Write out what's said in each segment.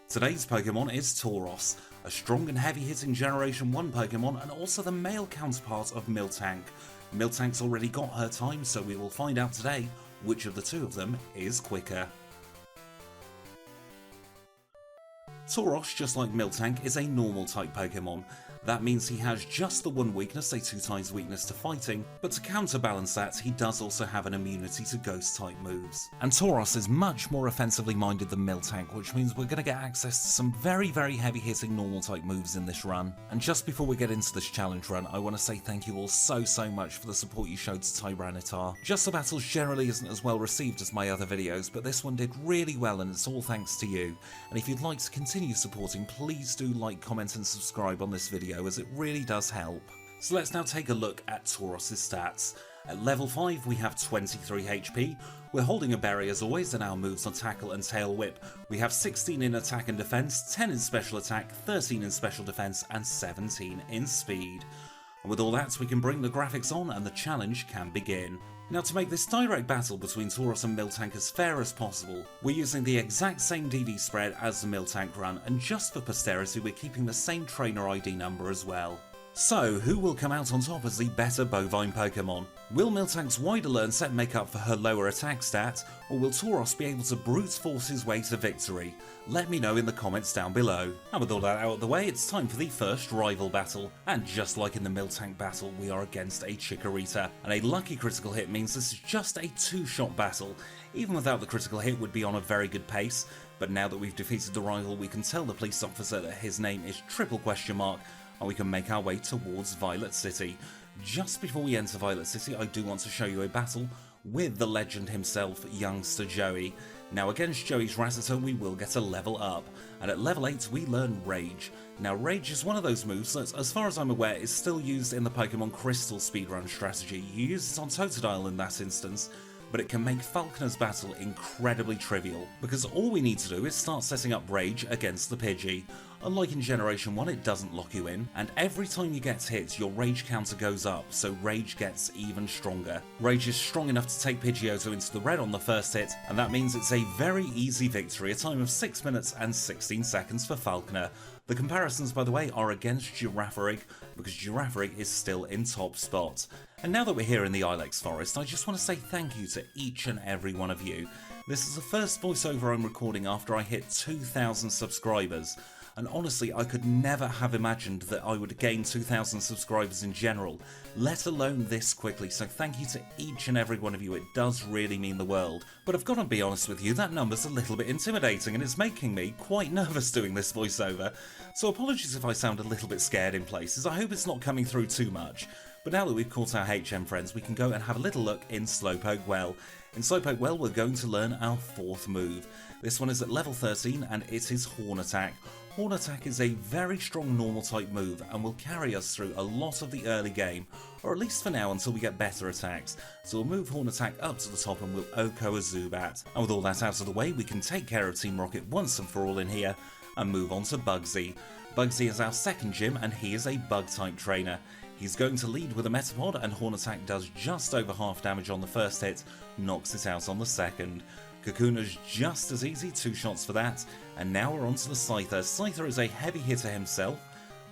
Today's Pokemon is Tauros, a strong and heavy-hitting Generation 1 Pokemon and also the male counterpart of Miltank. Miltank's already got her time, so we will find out today which of the two of them is quicker. Tauros, just like Miltank, is a normal type Pokemon. That means he has just the one weakness, a 2x weakness to fighting, but to counterbalance that, he does also have an immunity to ghost type moves. And Tauros is much more offensively minded than Miltank, which means we're going to get access to some very heavy hitting normal type moves in this run. And just before we get into this challenge run, I want to say thank you all so much for the support you showed to Tyranitar. Just the Battles generally isn't as well received as my other videos, but this one did really well and it's all thanks to you. And if you'd like to continue supporting, please do like, comment and subscribe on this video as it really does help. So let's now take a look at Tauros' stats. At level 5 we have 23 HP, we're holding a berry as always and our moves are Tackle and Tail Whip. We have 16 in attack and defense, 10 in special attack, 13 in special defense and 17 in speed. And with all that we can bring the graphics on and the challenge can begin. Now to make this direct battle between Tauros and Miltank as fair as possible, we're using the exact same DD spread as the Miltank run, and just for posterity we're keeping the same trainer ID number as well. So, who will come out on top as the better bovine Pokemon? Will Miltank's wider learn set make up for her lower attack stat, or will Tauros be able to brute force his way to victory? Let me know in the comments down below. And with all that out of the way, it's time for the first rival battle. And just like in the Miltank battle, we are against a Chikorita, and a lucky critical hit means this is just a two-shot battle. Even without the critical hit, we'd be on a very good pace, but now that we've defeated the rival, we can tell the police officer that his name is triple question mark, and we can make our way towards Violet City. Just before we enter Violet City, I do want to show you a battle with the legend himself, youngster Joey. Now against Joey's Rattata we will get a level up, and at level 8 we learn Rage. Now Rage is one of those moves that, as far as I'm aware, is still used in the Pokemon Crystal speedrun strategy. You use it on Totodile in that instance, but it can make Falconer's battle incredibly trivial, because all we need to do is start setting up Rage against the Pidgey. Unlike in Generation 1, it doesn't lock you in, and every time you get hit, your Rage counter goes up, so Rage gets even stronger. Rage is strong enough to take Pidgeotto into the red on the first hit, and that means it's a very easy victory, a time of 6 minutes and 16 seconds for Falconer. The comparisons, by the way, are against Girafarig, because Girafarig is still in top spot. And now that we're here in the Ilex Forest, I just want to say thank you to each and every one of you. This is the first voiceover I'm recording after I hit 2,000 subscribers. And honestly, I could never have imagined that I would gain 2,000 subscribers in general, let alone this quickly, so thank you to each and every one of you, it does really mean the world. But I've got to be honest with you, that number's a little bit intimidating and it's making me quite nervous doing this voiceover, so apologies if I sound a little bit scared in places, I hope it's not coming through too much. But now that we've caught our HM friends, we can go and have a little look in Slowpoke Well. In Slowpoke Well, we're going to learn our fourth move. This one is at level 13 and it is Horn Attack. Horn Attack is a very strong normal type move and will carry us through a lot of the early game, or at least for now until we get better attacks. So we'll move Horn Attack up to the top and we'll OHKO a Zubat. And with all that out of the way, we can take care of Team Rocket once and for all in here and move on to Bugsy. Bugsy is our second gym and he is a bug type trainer. He's going to lead with a Metapod and Horn Attack does just over half damage on the first hit, knocks it out on the second. Kakuna's just as easy, 2 shots for that, and now we're on to the Scyther. Scyther is a heavy hitter himself,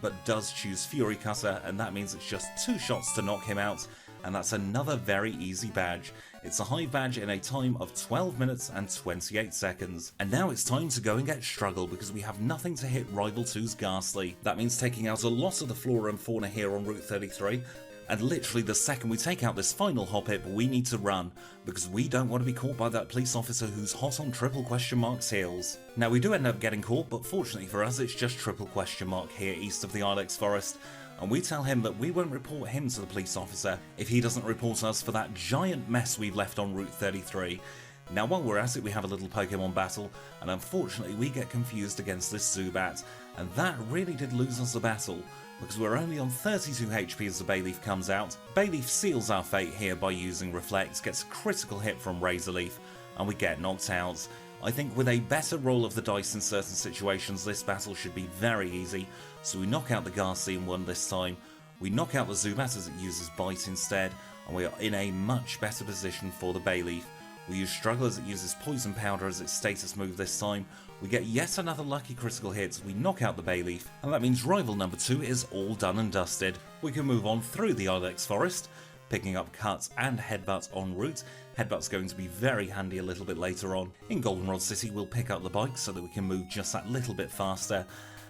but does choose Fury Cutter, and that means it's just 2 shots to knock him out, and that's another very easy badge. It's a high badge in a time of 12 minutes and 28 seconds. And now it's time to go and get Struggle, because we have nothing to hit Rival 2's Ghastly. That means taking out a lot of the flora and fauna here on Route 33, and literally the second we take out this final Hoppip, we need to run, because we don't want to be caught by that police officer who's hot on triple question mark's heels. Now we do end up getting caught, but fortunately for us it's just triple question mark here east of the Ilex Forest, and we tell him that we won't report him to the police officer if he doesn't report us for that giant mess we've left on Route 33. Now while we're at it we have a little Pokemon battle, and unfortunately we get confused against this Zubat, and that really did lose us the battle, because we're only on 32 HP as the Bayleaf comes out. Bayleaf seals our fate here by using Reflect, gets a critical hit from Razor Leaf, and we get knocked out. I think with a better roll of the dice in certain situations this battle should be very easy, so we knock out the Ghastly in one this time, we knock out the Zubat as it uses Bite instead, and we are in a much better position for the Bayleaf. We use Struggle as it uses Poison Powder as its status move this time. We get yet another lucky critical hit, we knock out the Bayleaf, and that means rival number 2 is all done and dusted. We can move on through the Onyx Forest, picking up Cut and Headbutt en route. Headbutt's going to be very handy a little bit later on. In Goldenrod City we'll pick up the bike so that we can move just that little bit faster,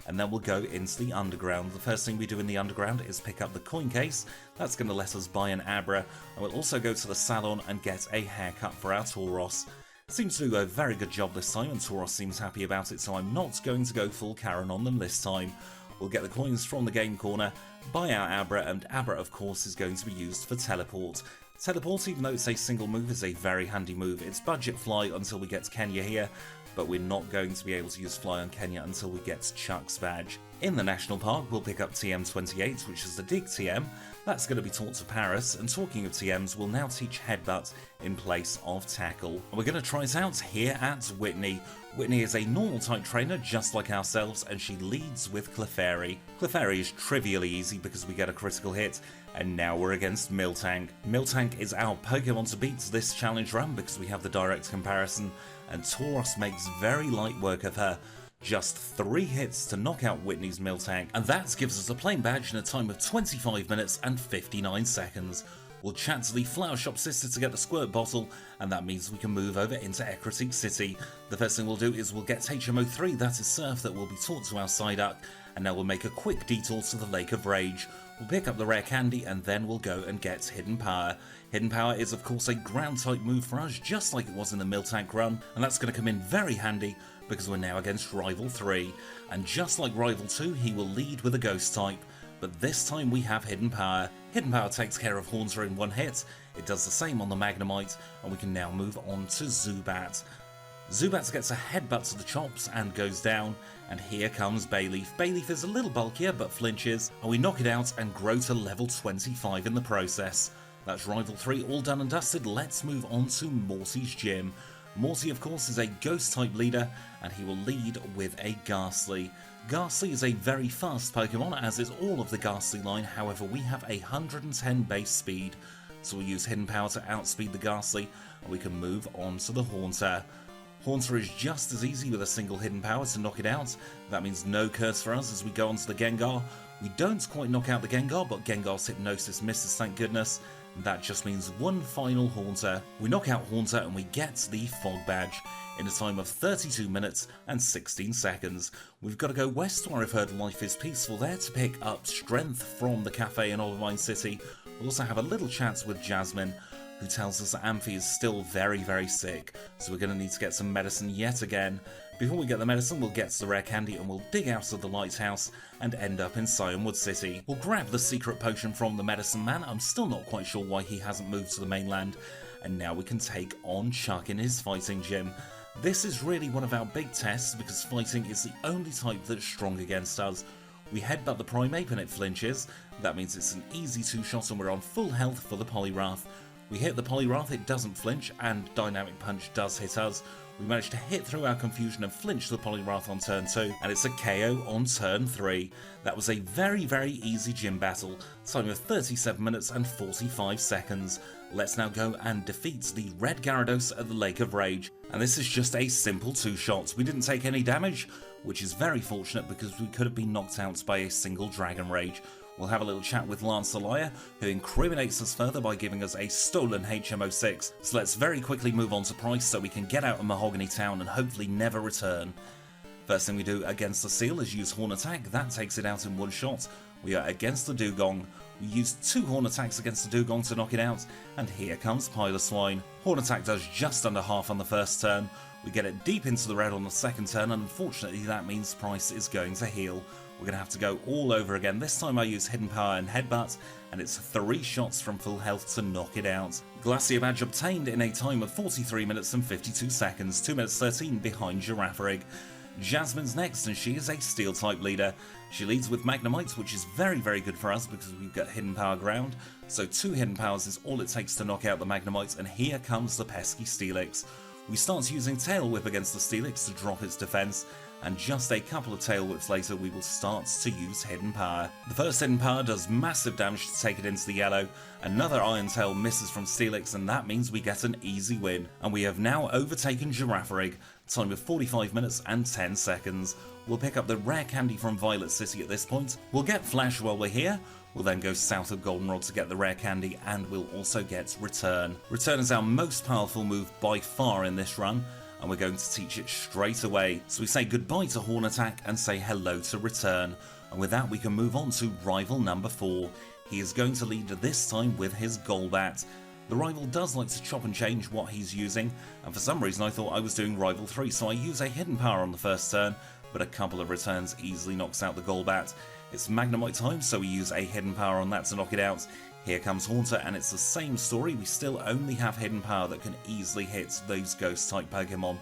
and then we'll go into the underground. The first thing we do in the underground is pick up the coin case. That's going to let us buy an Abra, and we'll also go to the salon and get a haircut for our Tauros. Seems to do a very good job this time, and Tauros seems happy about it, so I'm not going to go full Karen on them this time. We'll get the coins from the game corner, buy our Abra, and Abra of course is going to be used for Teleport. Teleport, even though it's a single move, is a very handy move. It's budget Fly until we get Kenya here, but we're not going to be able to use Fly on Kenya until we get Chuck's badge. In the National Park, we'll pick up TM28, which is the Dig TM. That's going to be taught to Paris, and talking of TMs, we'll now teach Headbutt in place of Tackle. And we're going to try it out here at Whitney. Whitney is a normal type trainer just like ourselves, and she leads with Clefairy. Clefairy is trivially easy because we get a critical hit, and now we're against Miltank. Miltank is our Pokemon to beat this challenge run because we have the direct comparison, and Tauros makes very light work of her. Just 3 hits to knock out Whitney's Miltank, and that gives us a plain badge in a time of 25 minutes and 59 seconds. We'll chat to the Flower Shop sister to get the squirt bottle, and that means we can move over into Ecruteak City. The first thing we'll do is we'll get HMO3, that is Surf, that will be taught to our Psyduck, and now we'll make a quick detour to the Lake of Rage. We'll pick up the rare candy, and then we'll go and get Hidden Power. Hidden Power is of course a ground type move for us, just like it was in the Miltank run, and that's going to come in very handy because we're now against Rival 3. And just like Rival 2, he will lead with a Ghost type, but this time we have Hidden Power. Hidden Power takes care of Haunter in 1 hit, it does the same on the Magnemite, and we can now move on to Zubat. Zubat gets a headbutt to the chops and goes down, and here comes Bayleaf. Bayleaf is a little bulkier but flinches, and we knock it out and grow to level 25 in the process. That's Rival 3 all done and dusted. Let's move on to Morty's gym. Morty of course is a ghost type leader, and he will lead with a Ghastly. Ghastly is a very fast Pokemon, as is all of the Ghastly line, however we have 110 base speed, so we'll use Hidden Power to outspeed the Ghastly, and we can move on to the Haunter. Haunter is just as easy with a single Hidden Power to knock it out. That means no curse for us as we go on to the Gengar. We don't quite knock out the Gengar, but Gengar's Hypnosis misses, thank goodness. That just means 1 final Haunter. We knock out Haunter and we get the Fog Badge in a time of 32 minutes and 16 seconds. We've got to go west, where I've heard Life is Peaceful there, to pick up Strength from the cafe in Olivine City. We'll also have a little chat with Jasmine, who tells us that Amphi is still very, very sick, so we're going to need to get some medicine yet again. Before we get the medicine, we'll get to the rare candy and we'll dig out of the lighthouse and end up in Scionwood City. We'll grab the secret potion from the medicine man. I'm still not quite sure why he hasn't moved to the mainland, and now we can take on Chuck in his fighting gym. This is really one of our big tests because fighting is the only type that's strong against us. We headbutt the Primeape and it flinches. That means it's an easy 2-shot and we're on full health for the Poliwrath. We hit the Poliwrath, it doesn't flinch, and Dynamic Punch does hit us. We managed to hit through our confusion and flinch the Poliwrath on turn 2, and it's a KO on turn 3. That was a very, very easy gym battle, time of 37 minutes and 45 seconds. Let's now go and defeat the red Gyarados at the Lake of Rage. And this is just a simple 2-shot. We didn't take any damage, which is very fortunate because we could have been knocked out by a single Dragon Rage. We'll have a little chat with Lance the Liar, who incriminates us further by giving us a stolen HMO6. So let's very quickly move on to Price so we can get out of Mahogany Town and hopefully never return. First thing we do against the Seal is use Horn Attack. That takes it out in 1 shot. We are against the Dugong. We use 2 Horn Attacks against the Dugong to knock it out, and here comes Piloswine. Horn Attack does just under half on the first turn. We get it deep into the red on the second turn, and unfortunately that means Price is going to heal. We're going to have to go all over again. This time I use Hidden Power and Headbutt, and it's 3 shots from full health to knock it out. Glacier Badge obtained in a time of 43 minutes and 52 seconds, 2 minutes 13 behind Girafarig. Jasmine's next, and she is a Steel-type leader. She leads with Magnemite, which is very, very good for us because we've got Hidden Power ground. So 2 Hidden Powers is all it takes to knock out the Magnemite, and here comes the pesky Steelix. We start using Tail Whip against the Steelix to drop its defense, and just a couple of Tail Whips later we will start to use Hidden Power. The first Hidden Power does massive damage to take it into the yellow, another Iron Tail misses from Steelix, and that means we get an easy win. And we have now overtaken Girafarig, time of 45 minutes and 10 seconds. We'll pick up the rare candy from Violet City at this point, we'll get Flash while we're here, we'll then go south of Goldenrod to get the rare candy, and we'll also get Return. Return is our most powerful move by far in this run, and we're going to teach it straight away. So we say goodbye to Horn Attack and say hello to Return, and with that we can move on to rival number 4. He is going to lead this time with his Golbat. The rival does like to chop and change what he's using, and for some reason I thought I was doing rival 3, so I use a Hidden Power on the first turn, but a couple of returns easily knocks out the Golbat. It's Magnemite time, so we use a Hidden Power on that to knock it out. Here comes Haunter, and it's the same story, we still only have Hidden Power that can easily hit those Ghost-type Pokemon.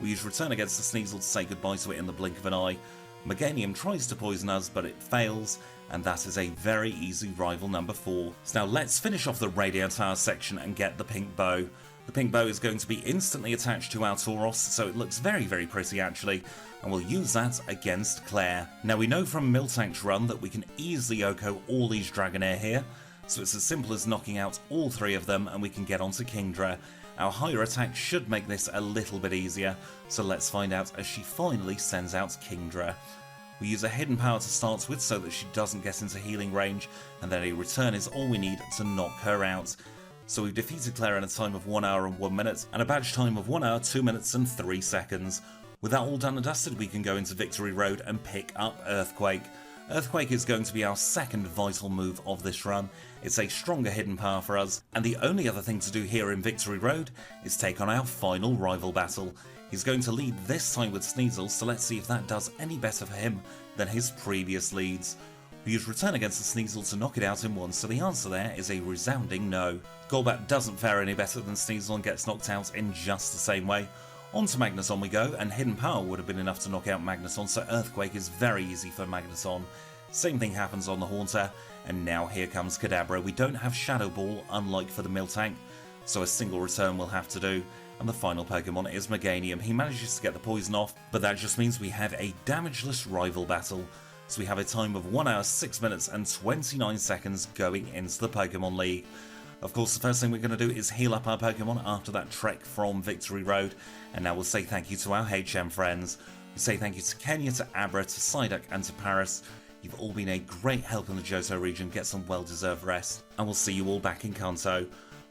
We use Return against the Sneasel to say goodbye to it in the blink of an eye. Meganium tries to poison us, but it fails, and that is a very easy rival number 4. So now let's finish off the Radio Tower section and get the Pink Bow. The Pink Bow is going to be instantly attached to our Tauros, so it looks very, very pretty actually, and we'll use that against Claire. Now we know from Miltank's run that we can easily OHKO all these Dragonair here, so it's as simple as knocking out all 3 of them and we can get onto Kingdra. Our higher attack should make this a little bit easier, so let's find out as she finally sends out Kingdra. We use a Hidden Power to start with so that she doesn't get into healing range, and then a Return is all we need to knock her out. So we've defeated Claire in a time of 1 hour and 1 minute, and a badge time of 1 hour, 2 minutes and 3 seconds. With that all done and dusted, we can go into Victory Road and pick up Earthquake. Earthquake is going to be our second vital move of this run. It's a stronger Hidden Power for us, and the only other thing to do here in Victory Road is take on our final rival battle. He's going to lead this time with Sneasel, so let's see if that does any better for him than his previous leads. We use Return against the Sneasel to knock it out in one, so the answer there is a resounding no. Golbat doesn't fare any better than Sneasel and gets knocked out in just the same way. On to Magneton we go, and Hidden Power would have been enough to knock out Magneton, so Earthquake is very easy for Magneton. Same thing happens on the Haunter, and now here comes Kadabra. We don't have Shadow Ball, unlike for the Miltank, so a single return will have to do. And the final Pokemon is Meganium. He manages to get the poison off, but that just means we have a damageless rival battle. So we have a time of 1 hour, 6 minutes and 29 seconds going into the Pokemon League. Of course, the first thing we're going to do is heal up our Pokemon after that trek from Victory Road, and now we'll say thank you to our HM friends. We say thank you to Kenya, to Abra, to Psyduck and to Paris. You've all been a great help in the Johto region, get some well-deserved rest, and we'll see you all back in Kanto.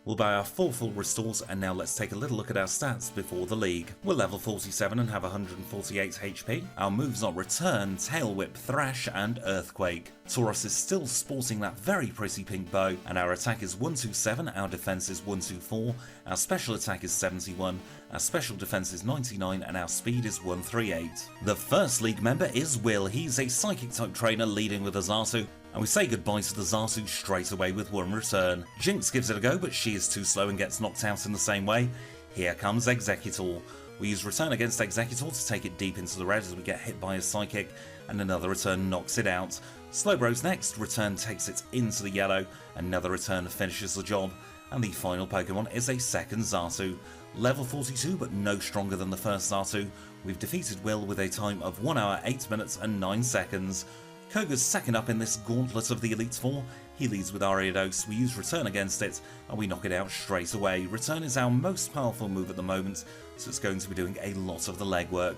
We'll buy our 4 full restores, and now let's take a little look at our stats before the league. We're level 47 and have 148 HP. Our moves are Return, Tail Whip, Thrash and Earthquake. Tauros is still sporting that very pretty pink bow, and our attack is 127, our defense is 124, our special attack is 71, our special defense is 99, and our speed is 138. The first league member is Will. He's a psychic type trainer leading with a Xatu, and we say goodbye to the Xatu straight away with 1 return. Jinx gives it a go, but she is too slow and gets knocked out in the same way. Here comes Executor. We use Return against Executor to take it deep into the red as we get hit by a Psychic, and another Return knocks it out. Slowbro's next, Return takes it into the yellow, another Return finishes the job, and the final Pokemon is a second Xatu. Level 42, but no stronger than the first Xatu. We've defeated Will with a time of 1 hour, 8 minutes and 9 seconds. Koga's second up in this gauntlet of the Elite Four. He leads with Gyarados. We use Return against it, and we knock it out straight away. Return is our most powerful move at the moment, so it's going to be doing a lot of the legwork.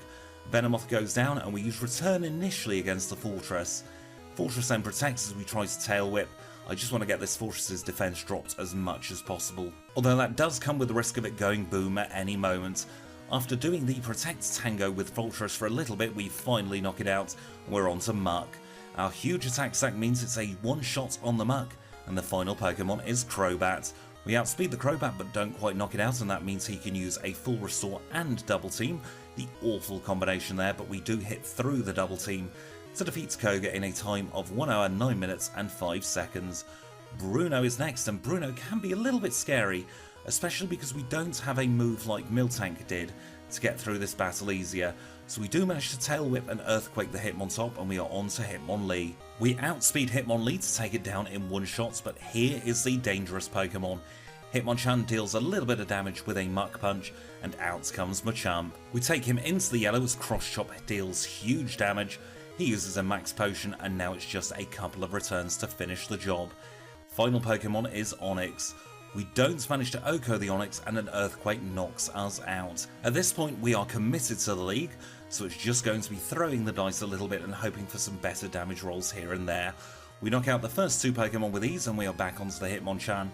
Venomoth goes down, and we use Return initially against the Fortress. Fortress then protects as we try to Tail Whip. I just want to get this Fortress's defense dropped as much as possible, although that does come with the risk of it going boom at any moment. After doing the Protect Tango with Fortress for a little bit, we finally knock it out, and we're on to Muck. Our huge attack stack means it's a one-shot on the Muck, and the final Pokemon is Crobat. We outspeed the Crobat but don't quite knock it out, and that means he can use a full restore and double team. The awful combination there, but we do hit through the double team to defeat Koga in a time of 1 hour, 9 minutes and 5 seconds. Bruno is next, and Bruno can be a little bit scary, especially because we don't have a move like Miltank did to get through this battle easier. So we do manage to Tail Whip and Earthquake the Hitmontop, and we are on to Hitmonlee. We outspeed Hitmonlee to take it down in one shot, but here is the dangerous Pokemon. Hitmonchan deals a little bit of damage with a Muck Punch, and out comes Machamp. We take him into the yellow as Cross Chop deals huge damage. He uses a Max Potion, and now it's just a couple of returns to finish the job. Final Pokemon is Onyx. We don't manage to OHKO the Onyx, and an Earthquake knocks us out. At this point we are committed to the league, so it's just going to be throwing the dice a little bit and hoping for some better damage rolls here and there. We knock out the first two Pokemon with ease, and we are back onto the Hitmonchan.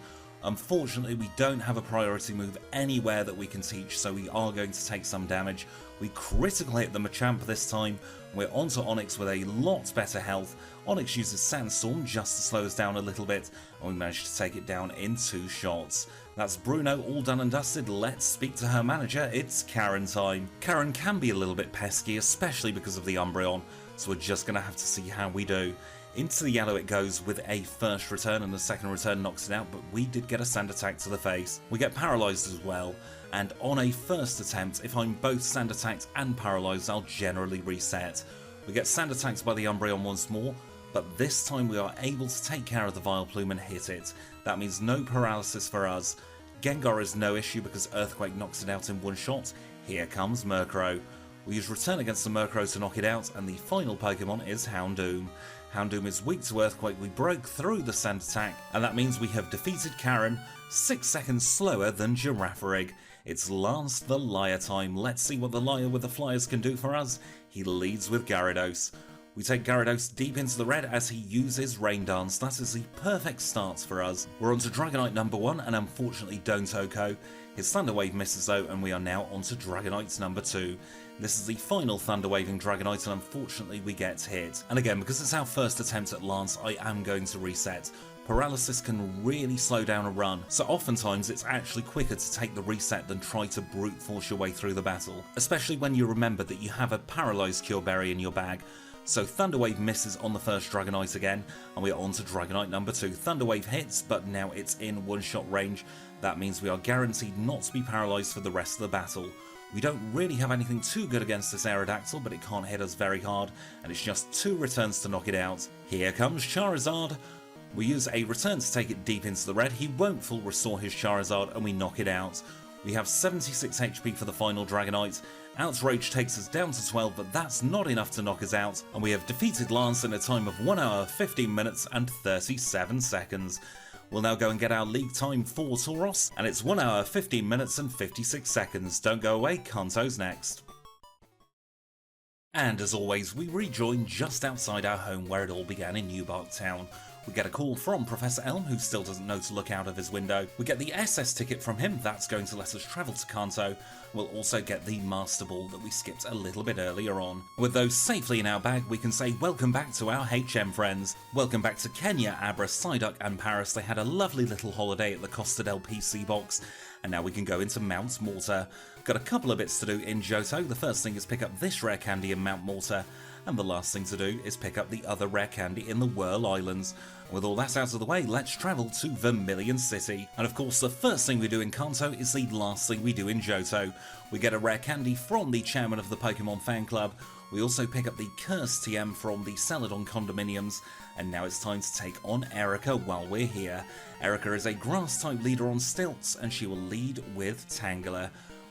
Unfortunately, we don't have a priority move anywhere that we can teach, so we are going to take some damage. We critical hit the Machamp this time. We're onto Onyx with a lot better health. Onyx uses Sandstorm just to slow us down a little bit, and we managed to take it down in 2 shots. That's Bruno all done and dusted. Let's speak to her manager. It's Karen time. Karen can be a little bit pesky, especially because of the Umbreon, so we're just going to have to see how we do. Into the yellow it goes with a first return, and the second return knocks it out, but we did get a sand attack to the face. We get paralysed as well, and on a first attempt, if I'm both sand attacked and paralysed, I'll generally reset. We get sand attacked by the Umbreon once more, but this time we are able to take care of the Vileplume and hit it. That means no paralysis for us. Gengar is no issue because Earthquake knocks it out in 1 shot. Here comes Murkrow. We use Return against the Murkrow to knock it out, and the final Pokemon is Houndoom. Houndoom is weak to Earthquake. We broke through the sand attack, and that means we have defeated Karen 6 seconds slower than Girafarig. It's Lance the Liar time. Let's see what the Liar with the Flyers can do for us. He leads with Gyarados. We take Gyarados deep into the red as he uses Rain Dance. That is the perfect start for us. We're on to Dragonite number 1, and unfortunately don't OHKO. His Thunder Wave misses though, and we are now on to Dragonite number 2. This is the final Thunder Waving Dragonite, and unfortunately we get hit. And again, because it's our first attempt at Lance, I am going to reset. Paralysis can really slow down a run, so oftentimes it's actually quicker to take the reset than try to brute force your way through the battle, especially when you remember that you have a Paralyzed Cure Berry in your bag. So Thunder Wave misses on the first Dragonite again, and we are on to Dragonite number 2. Thunder Wave hits, but now it's in 1-shot range. That means we are guaranteed not to be paralysed for the rest of the battle. We don't really have anything too good against this Aerodactyl, but it can't hit us very hard, and it's just 2 returns to knock it out. Here comes Charizard. We use a return to take it deep into the red. He won't full restore his Charizard, and we knock it out. We have 76 HP for the final Dragonite. Outrage takes us down to 12, but that's not enough to knock us out, and we have defeated Lance in a time of 1 hour, 15 minutes and 37 seconds. We'll now go and get our league time for Tauros, and it's 1 hour, 15 minutes and 56 seconds. Don't go away, Kanto's next. And as always, we rejoin just outside our home where it all began in New Bark Town. We get a call from Professor Elm, who still doesn't know to look out of his window. We get the SS ticket from him, that's going to let us travel to Kanto. We'll also get the Master Ball that we skipped a little bit earlier on. With those safely in our bag, we can say welcome back to our HM friends. Welcome back to Kenya, Abra, Psyduck and Paris. They had a lovely little holiday at the Costa del PC box, and now we can go into Mount Malta. Got a couple of bits to do in Johto. The first thing is pick up this rare candy in Mount Malta, and the last thing to do is pick up the other rare candy in the Whirl Islands. With all that out of the way, let's travel to Vermilion City. And of course, the first thing we do in Kanto is the last thing we do in Johto. We get a rare candy from the chairman of the Pokemon fan club. We also pick up the Cursed TM from the Celadon condominiums. And now it's time to take on Erica while we're here. Erica is a Grass-type leader on stilts, and she will lead with Tangela.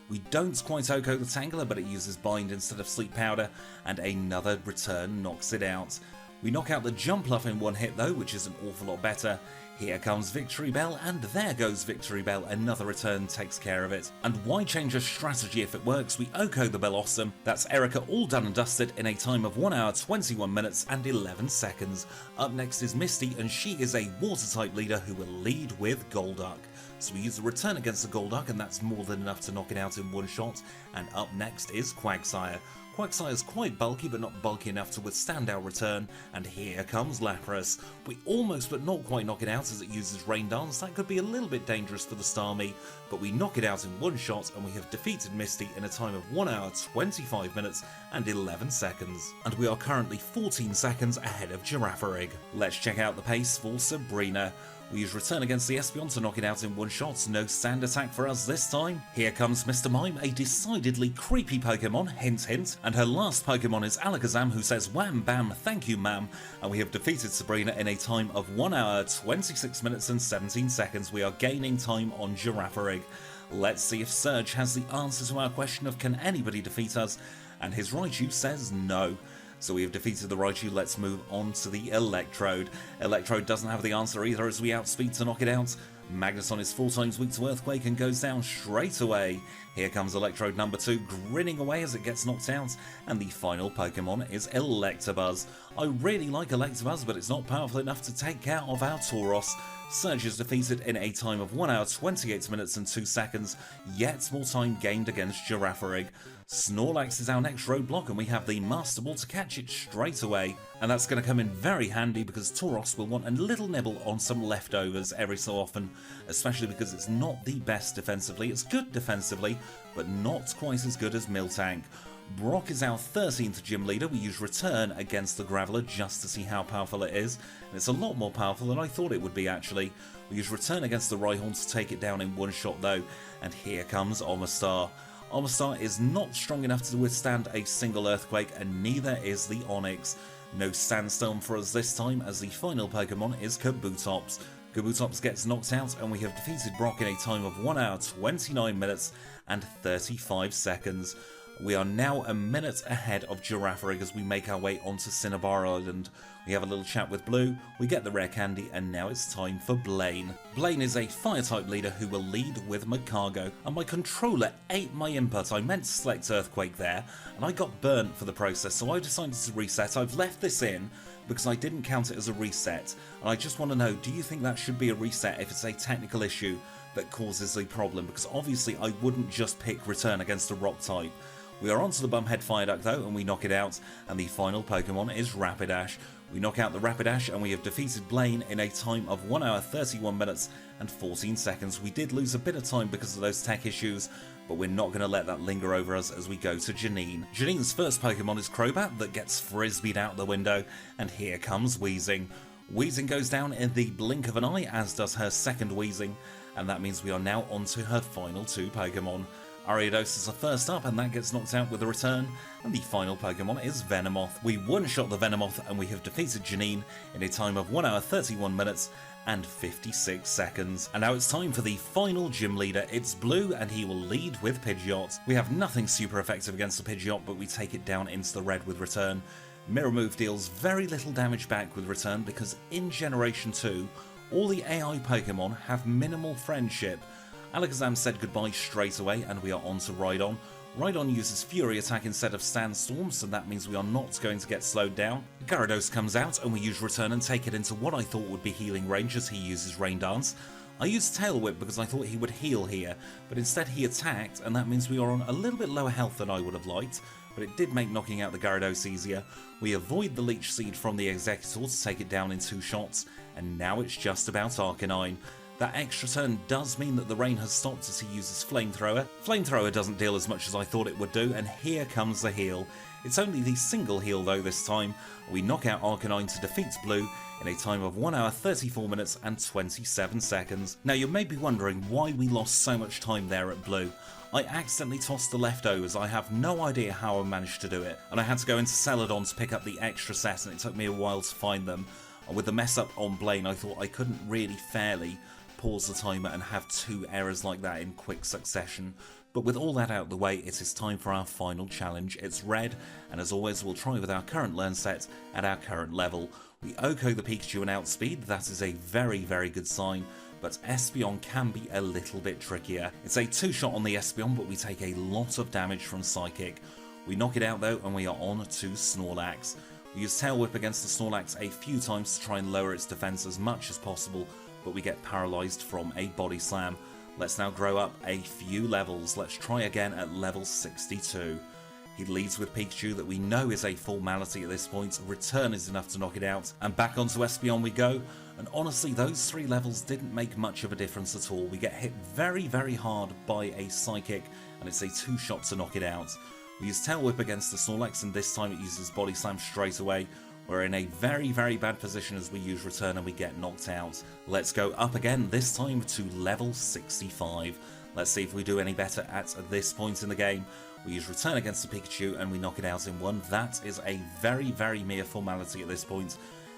We don't quite OHKO the Tangela, but it uses Bind instead of Sleep Powder, and another return knocks it out. We knock out the Jumpluff in 1 hit though, which is an awful lot better. Here comes Victory Bell, and there goes Victory Bell. Another return takes care of it. And why change a strategy if it works? We OHKO the Bellossom. That's Erica all done and dusted in a time of 1 hour, 21 minutes and 11 seconds. Up next is Misty, and she is a Water-type leader who will lead with Golduck. So we use the return against the Golduck, and that's more than enough to knock it out in 1 shot. And up next is Quagsire. Quagsire's quite bulky, but not bulky enough to withstand our return, and here comes Lapras. We almost but not quite knock it out as it uses Rain Dance. That could be a little bit dangerous for the Starmie, but we knock it out in 1 shot, and we have defeated Misty in a time of 1 hour, 25 minutes and 11 seconds. And we are currently 14 seconds ahead of Girafarig. Let's check out the pace for Sabrina. We use Return against the Espeon to knock it out in one shot. No sand attack for us this time. Here comes Mr. Mime, a decidedly creepy Pokemon, hint hint, and her last Pokemon is Alakazam, who says wham bam thank you ma'am, and we have defeated Sabrina in a time of 1 hour, 26 minutes and 17 seconds. We are gaining time on Girafarig. Let's see if Surge has the answer to our question of can anybody defeat us, and his Raichu says no. So we have defeated the Raichu, let's move on to the Electrode. Electrode doesn't have the answer either as we outspeed to knock it out. Magneton is 4 times weak to Earthquake and goes down straight away. Here comes Electrode number 2, grinning away as it gets knocked out, and the final Pokemon is Electabuzz. I really like Electabuzz, but it's not powerful enough to take care of our Tauros. Surge is defeated in a time of 1 hour, 28 minutes and 2 seconds, yet more time gained against Girafarig. Snorlax is our next roadblock, and we have the Master Ball to catch it straight away, and that's going to come in very handy because Tauros will want a little nibble on some leftovers every so often, especially because it's not the best defensively. It's good defensively, but not quite as good as Miltank. Brock is our 13th gym leader. We use Return against the Graveler just to see how powerful it is, and it's a lot more powerful than I thought it would be actually. We use Return against the Rhyhorn to take it down in one shot though, and here comes Omastar. Omastar is not strong enough to withstand a single Earthquake, and neither is the Onyx. No Sandstorm for us this time, as the final Pokemon is Kabutops. Kabutops gets knocked out, and we have defeated Brock in a time of 1 hour, 29 minutes and 35 seconds. We are now a minute ahead of Girafarig as we make our way onto Cinnabar Island. We have a little chat with Blue, we get the rare candy, and now it's time for Blaine. Blaine is a fire-type leader who will lead with Magcargo, and my controller ate my input. I meant to select Earthquake there, and I got burnt for the process, so I decided to reset. I've left this in because I didn't count it as a reset, and I just want to know, do you think that should be a reset if it's a technical issue that causes the problem? Because obviously I wouldn't just pick Return against a rock type. We are onto the Bumhead Fireduck though, and we knock it out, and the final Pokemon is Rapidash. We knock out the Rapidash, and we have defeated Blaine in a time of 1 hour, 31 minutes and 14 seconds. We did lose a bit of time because of those tech issues, but we're not going to let that linger over us as we go to Janine. Janine's first Pokemon is Crobat that gets frisbeed out the window, and here comes Weezing. Weezing goes down in the blink of an eye, as does her second Weezing, and that means we are now onto her final 2 Pokemon. Ariados is the first up, and that gets knocked out with a Return, and the final Pokemon is Venomoth. We one-shot the Venomoth, and we have defeated Janine in a time of 1 hour, 31 minutes and 56 seconds. And now it's time for the final gym leader. It's Blue, and he will lead with Pidgeot. We have nothing super effective against the Pidgeot, but we take it down into the red with Return. Mirror Move deals very little damage back with Return because in Generation 2, all the AI Pokemon have minimal friendship. Alakazam said goodbye straight away, and we are on to Rhydon. Rhydon uses Fury Attack instead of Sandstorm, so that means we are not going to get slowed down. Gyarados comes out, and we use Return and take it into what I thought would be healing range as he uses Rain Dance. I used Tail Whip because I thought he would heal here, but instead he attacked, and that means we are on a little bit lower health than I would have liked, but it did make knocking out the Gyarados easier. We avoid the Leech Seed from the Executor to take it down in 2 shots, and now it's just about Arcanine. That extra turn does mean that the rain has stopped as he uses Flamethrower. Flamethrower doesn't deal as much as I thought it would do, and here comes the heal. It's only the single heal though this time. We knock out Arcanine to defeat Blue in a time of 1 hour, 34 minutes and 27 seconds. Now you may be wondering why we lost so much time there at Blue. I accidentally tossed the leftovers. I have no idea how I managed to do it, and I had to go into Celadon to pick up the extra set, and it took me a while to find them. And with the mess up on Blaine, I thought I couldn't really fairly pause the timer and have 2 errors like that in quick succession. But with all that out of the way, it is time for our final challenge. It's red, and as always we'll try with our current learn set at our current level. We OHKO the Pikachu and outspeed. That is a very, very good sign, but Espeon can be a little bit trickier. It's a 2-shot on the Espeon, but we take a lot of damage from Psychic. We knock it out though, and we are on to Snorlax. We use Tail Whip against the Snorlax a few times to try and lower its defense as much as possible, but we get paralyzed from a Body Slam. Let's now grow up a few levels. Let's try again at level 62. He leads with Pikachu that we know is a formality at this point. Return is enough to knock it out, and back onto Espeon we go. And honestly, those 3 levels didn't make much of a difference at all. We get hit very, very hard by a Psychic, and it's a 2-shot to knock it out. We use Tail Whip against the Snorlax, and this time it uses Body Slam straight away. We're in a very, very bad position as we use Return and we get knocked out. Let's go up again, this time to level 65. Let's see if we do any better at this point in the game. We use Return against the Pikachu and we knock it out in one. That is a very, very mere formality at this point.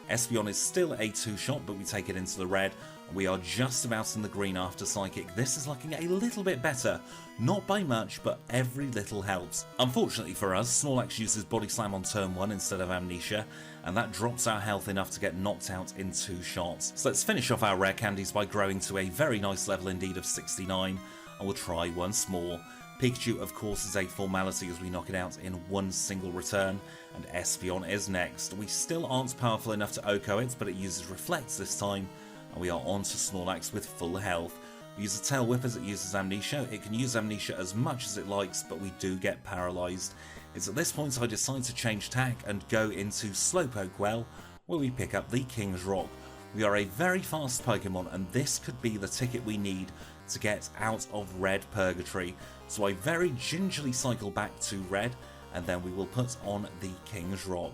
Espeon is still a 2-shot, but we take it into the red. We are just about in the green after Psychic. This is looking a little bit better. Not by much, but every little helps. Unfortunately for us, Snorlax uses Body Slam on turn 1 instead of Amnesia, and that drops our health enough to get knocked out in 2 shots. So let's finish off our rare candies by growing to a very nice level indeed of 69, and we'll try once more. Pikachu, of course, is a formality as we knock it out in one single return, and Espeon is next. We still aren't powerful enough to OHKO it, but it uses Reflect this time, and we are on to Snorlax with full health. We use a Tail Whip as it uses Amnesia. It can use Amnesia as much as it likes, but we do get paralysed. It's at this point I decide to change tack and go into Slowpoke Well, where we pick up the King's Rock. We are a very fast Pokemon, and this could be the ticket we need to get out of Red Purgatory. So I very gingerly cycle back to Red, and then we will put on the King's Rock.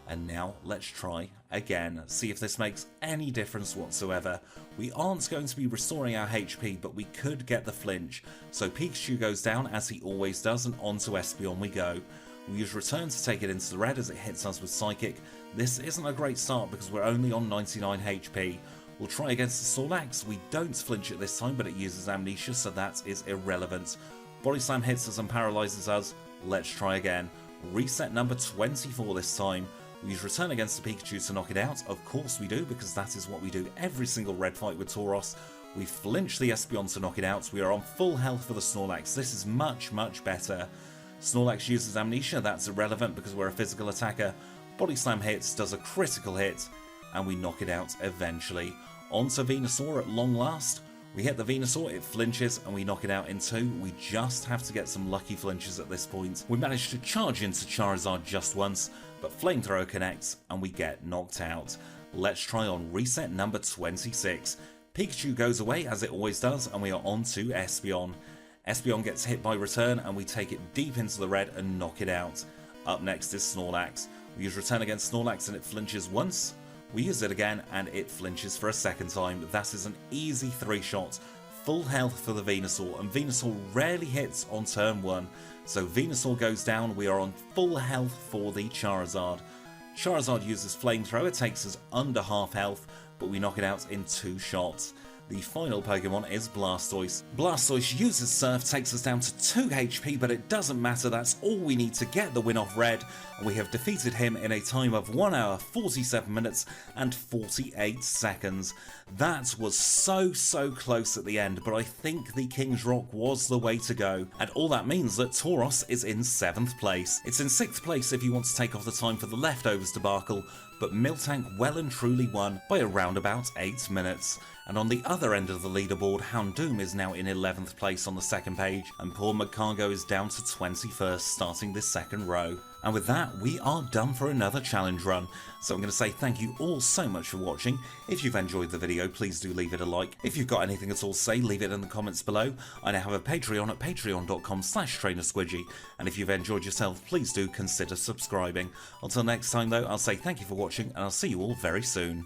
And now let's try again, see if this makes any difference whatsoever. We aren't going to be restoring our HP, but we could get the flinch. So Pikachu goes down as he always does, and onto Espeon we go. We use Return to take it into the red as it hits us with Psychic. This isn't a great start because we're only on 99 HP. We'll try against the Snorlax. We don't flinch it this time, but it uses Amnesia, so that is irrelevant. Body Slam hits us and paralyzes us. Let's try again. Reset number 24 this time. We use Return against the Pikachu to knock it out. Of course we do, because that is what we do every single red fight with Tauros. We flinch the Espeon to knock it out. We are on full health for the Snorlax. This is much, much better. Snorlax uses Amnesia. That's irrelevant because we're a physical attacker. Body Slam hits, does a critical hit, and we knock it out eventually. On to Venusaur at long last. We hit the Venusaur, it flinches, and we knock it out in 2. We just have to get some lucky flinches at this point. We manage to charge into Charizard just once, but Flamethrower connects, and we get knocked out. Let's try on reset number 26. Pikachu goes away, as it always does, and we are on to Espeon. Espeon gets hit by Return, and we take it deep into the red and knock it out. Up next is Snorlax. We use Return against Snorlax, and it flinches once. We use it again, and it flinches for a second time. That is an easy 3-shot. Full health for the Venusaur, and Venusaur rarely hits on turn 1. So Venusaur goes down, we are on full health for the Charizard. Charizard uses Flamethrower, takes us under half health, but we knock it out in 2 shots. The final Pokemon is Blastoise. Blastoise uses Surf, takes us down to 2 HP, but it doesn't matter, that's all we need to get the win off Red, and we have defeated him in a time of 1 hour, 47 minutes, and 48 seconds. That was so close at the end, but I think the King's Rock was the way to go, and all that means that Tauros is in 7th place. It's in 6th place if you want to take off the time for the Leftovers debacle, but Miltank well and truly won by around about 8 minutes. And on the other end of the leaderboard, Houndoom is now in 11th place on the second page, and poor Magcargo is down to 21st, starting this second row. And with that, we are done for another challenge run. So I'm going to say thank you all so much for watching. If you've enjoyed the video, please do leave it a like. If you've got anything at all to say, leave it in the comments below. I now have a Patreon at patreon.com/trainersquidgy. And if you've enjoyed yourself, please do consider subscribing. Until next time though, I'll say thank you for watching, and I'll see you all very soon.